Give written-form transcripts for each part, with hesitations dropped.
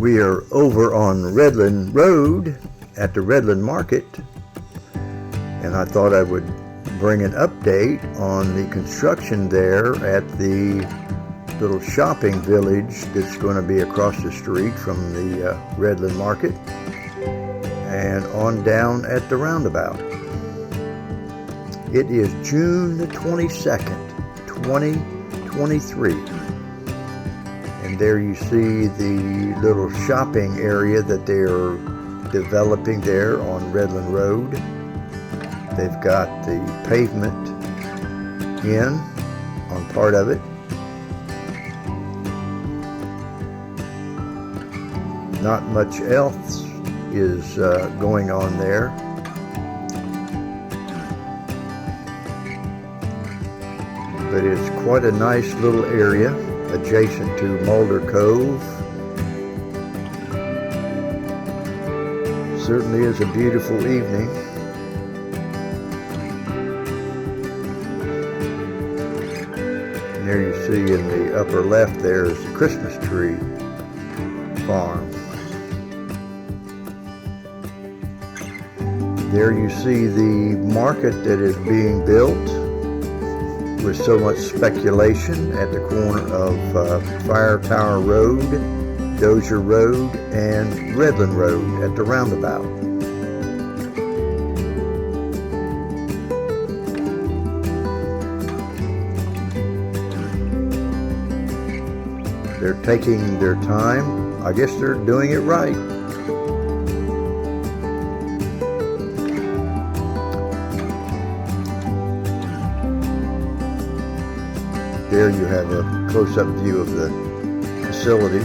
We are over on Redland Road at the Redland Market, and I thought I would bring an update on the construction there at the little shopping village that's going to be across the street from the Redland Market and on down at the Roundabout. It is June the 22nd, 2023. And there you see the little shopping area that they're developing there on Redland Road. They've got the pavement in on part of it. Not much else is going on there. But it's quite a nice little area adjacent to Mulder Cove. Certainly is a beautiful evening. And there you see in the upper left there is the Christmas tree farm. There you see the market that is being built with so much speculation at the corner of Fire Tower Road, Dozier Road, and Redland Road at the Roundabout. They're taking their time. I guess they're doing it right. There you have a close-up view of the facility.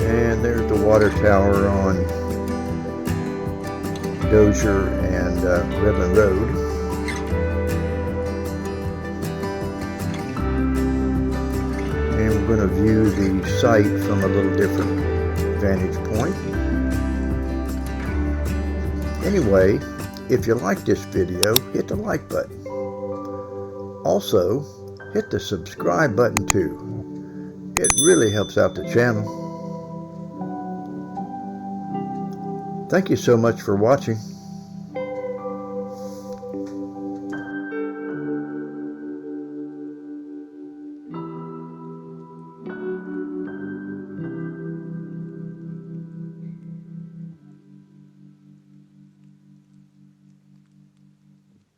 And there's the water tower on Dozier and Redland Road. And we're going to view the site from a little different vantage point. Anyway, if you like this video, hit the like button. Also, hit the subscribe button too. It really helps out the channel. Thank you so much for watching.